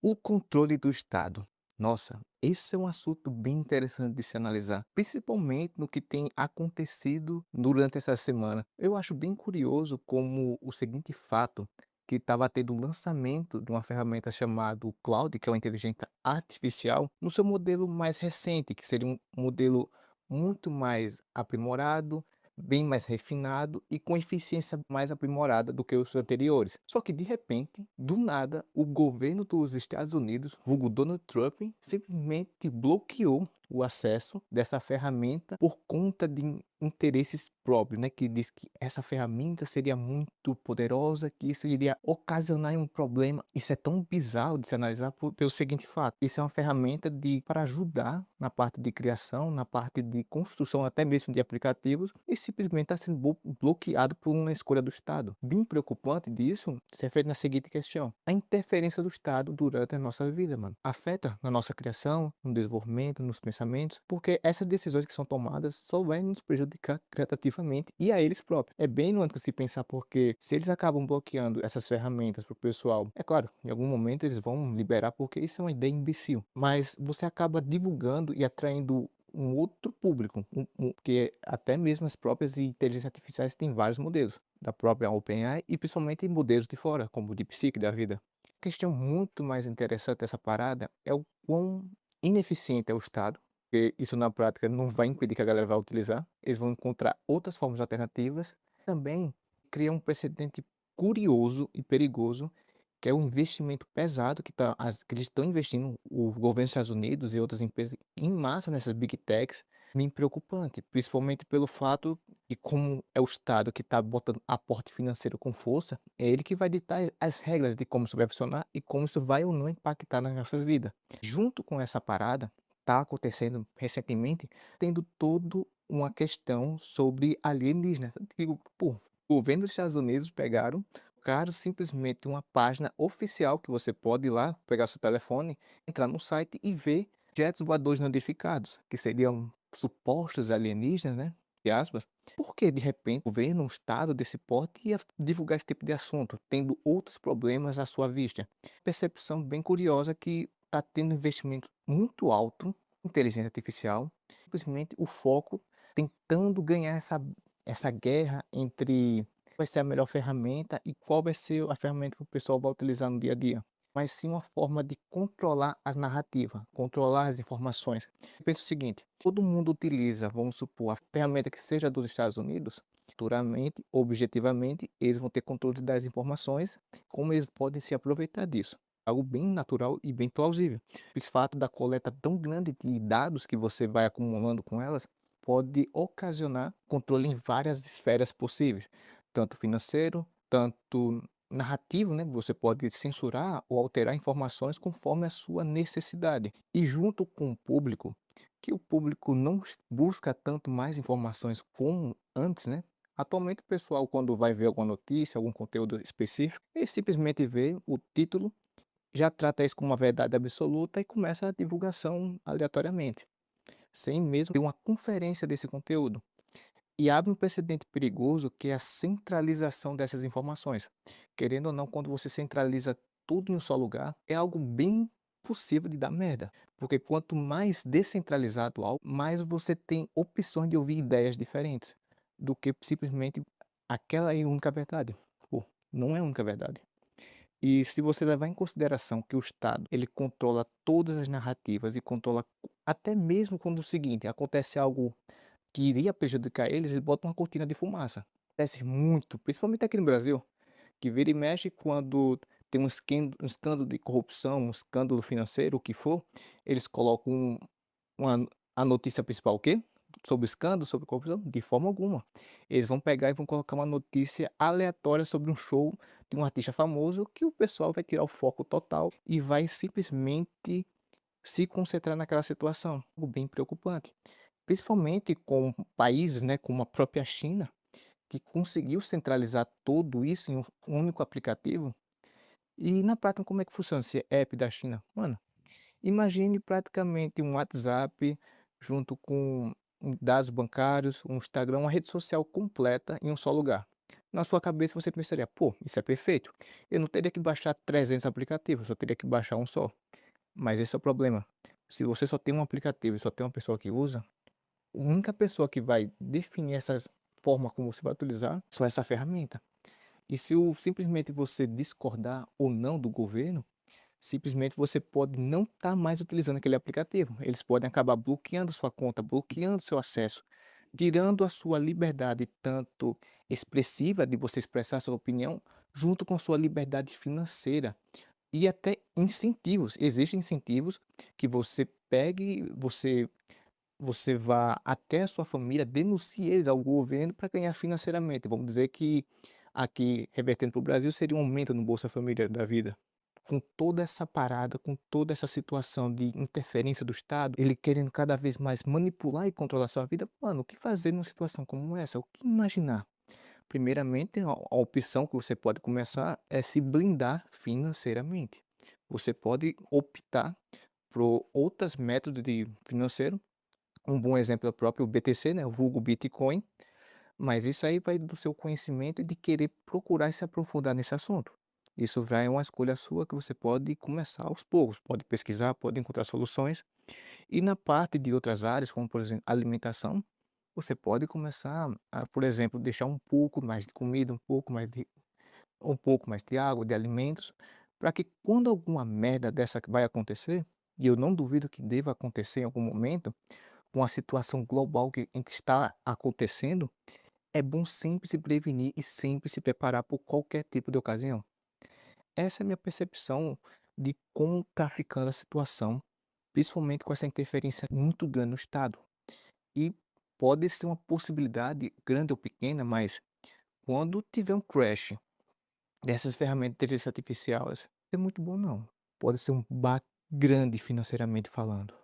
O controle do Estado. Nossa, esse é um assunto bem interessante de se analisar, principalmente no que tem acontecido durante essa semana. Eu acho bem curioso como o seguinte fato, que estava tendo o lançamento de uma ferramenta chamada Claude, que é uma inteligência artificial, no seu modelo mais recente, que seria um modelo muito mais aprimorado, bem mais refinado e com eficiência mais aprimorada do que os anteriores. Só que de repente, do nada, o governo dos Estados Unidos, vulgo Donald Trump, simplesmente bloqueou o acesso dessa ferramenta por conta de interesses próprios, né? Que diz que essa ferramenta seria muito poderosa, que isso iria ocasionar um problema. Isso é tão bizarro de se analisar pelo seguinte fato: isso é uma ferramenta para ajudar na parte de criação, na parte de construção, até mesmo de aplicativos, e simplesmente está sendo bloqueado por uma escolha do Estado. Bem preocupante disso se refere na seguinte questão: a interferência do Estado durante a nossa vida, mano. Afeta na nossa criação, no desenvolvimento, nos pensamentos, porque essas decisões que são tomadas só vai nos prejudicar gradativamente e a eles próprios. É bem no âmbito de se pensar, porque se eles acabam bloqueando essas ferramentas para o pessoal, é claro, em algum momento eles vão liberar, porque isso é uma ideia imbecil, mas você acaba divulgando e atraindo um outro público, que até mesmo as próprias inteligências artificiais têm vários modelos, da própria OpenAI e principalmente modelos de fora, como o DeepSeek da vida. A questão muito mais interessante dessa parada é o quão ineficiente é o Estado, porque isso na prática não vai impedir que a galera vá utilizar, eles vão encontrar outras formas alternativas. Também cria um precedente curioso e perigoso, que é o investimento pesado que eles estão investindo, o governo dos Estados Unidos e outras empresas, em massa nessas big techs, bem preocupante, principalmente pelo fato de como é o Estado que está botando aporte financeiro com força, é ele que vai ditar as regras de como isso vai funcionar e como isso vai ou não impactar nas nossas vidas. Junto com essa parada, está acontecendo recentemente, tendo todo uma questão sobre alienígenas. Digo, pô, o governo dos Estados Unidos pegaram, colocaram simplesmente uma página oficial que você pode ir lá, pegar seu telefone, entrar no site e ver objetos voadores não identificados, que seriam supostos alienígenas, né? Entre aspas. Por que de repente o governo, um estado desse porte, ia divulgar esse tipo de assunto, tendo outros problemas à sua vista? Percepção bem curiosa que está tendo investimento muito alto em inteligência artificial, simplesmente o foco tentando ganhar essa guerra entre vai ser a melhor ferramenta e qual vai ser a ferramenta que o pessoal vai utilizar no dia a dia, mas sim uma forma de controlar as narrativas, controlar as informações. Eu penso o seguinte: todo mundo utiliza, vamos supor, a ferramenta que seja dos Estados Unidos, futuramente, objetivamente, eles vão ter controle das informações, como eles podem se aproveitar disso. Algo bem natural e bem plausível. Esse fato da coleta tão grande de dados que você vai acumulando com elas pode ocasionar controle em várias esferas possíveis, tanto financeiro, tanto narrativo, né? Você pode censurar ou alterar informações conforme a sua necessidade. E junto com o público, que o público não busca tanto mais informações como antes, né? Atualmente o pessoal, quando vai ver alguma notícia, algum conteúdo específico, ele simplesmente vê o título, já trata isso como uma verdade absoluta e começa a divulgação aleatoriamente, sem mesmo ter uma conferência desse conteúdo. E abre um precedente perigoso, que é a centralização dessas informações. Querendo ou não, quando você centraliza tudo em um só lugar, é algo bem possível de dar merda. Porque quanto mais descentralizado algo, mais você tem opções de ouvir ideias diferentes do que simplesmente aquela é a única verdade. Pô, não é a única verdade. E se você levar em consideração que o Estado, ele controla todas as narrativas e controla até mesmo quando o seguinte, acontece algo que iria prejudicar eles botam uma cortina de fumaça. Acontece muito, principalmente aqui no Brasil, que vira e mexe quando tem um escândalo de corrupção, um escândalo financeiro, o que for, eles colocam uma a notícia principal o quê? Sobre o escândalo, sobre corrupção? De forma alguma. Eles vão pegar e vão colocar uma notícia aleatória sobre um show de um artista famoso, que o pessoal vai tirar o foco total e vai simplesmente se concentrar naquela situação. Algo bem preocupante. Principalmente com países, né, como a própria China, que conseguiu centralizar tudo isso em um único aplicativo. E na prática, como é que funciona esse app da China? Mano, imagine praticamente um WhatsApp junto com dados bancários, um Instagram, uma rede social completa em um só lugar. Na sua cabeça você pensaria: "Pô, isso é perfeito. Eu não teria que baixar 300 aplicativos, eu só teria que baixar um só". Mas esse é o problema. Se você só tem um aplicativo e só tem uma pessoa que usa, a única pessoa que vai definir essas forma como você vai utilizar só essa ferramenta. E se o simplesmente você discordar ou não do governo, simplesmente você pode não estar mais utilizando aquele aplicativo. Eles podem acabar bloqueando sua conta, bloqueando seu acesso, tirando a sua liberdade tanto expressiva de você expressar sua opinião, junto com sua liberdade financeira e até incentivos. Existem incentivos que você pegue, você vá até a sua família, denuncie eles ao governo para ganhar financeiramente. Vamos dizer que aqui, revertendo para o Brasil, seria um aumento no Bolsa Família da vida. Com toda essa parada, com toda essa situação de interferência do Estado, ele querendo cada vez mais manipular e controlar sua vida, mano, o que fazer numa situação como essa? O que imaginar? Primeiramente, a opção que você pode começar é se blindar financeiramente. Você pode optar por outros métodos de financeiro. Um bom exemplo é o próprio BTC, né, o vulgo Bitcoin, mas isso aí vai do seu conhecimento e de querer procurar se aprofundar nesse assunto. Isso vai é uma escolha sua que você pode começar aos poucos, pode pesquisar, pode encontrar soluções. E na parte de outras áreas, como por exemplo alimentação, você pode começar a, por exemplo, deixar um pouco mais de comida, um pouco mais de água, de alimentos, para que quando alguma merda dessa vai acontecer, e eu não duvido que deva acontecer em algum momento, com a situação global em que está acontecendo, é bom sempre se prevenir e sempre se preparar por qualquer tipo de ocasião. Essa é a minha percepção de como está ficando a situação, principalmente com essa interferência muito grande no Estado. E pode ser uma possibilidade, grande ou pequena, mas quando tiver um crash dessas ferramentas de inteligência artificial, não é muito bom não. Pode ser um baque grande financeiramente falando.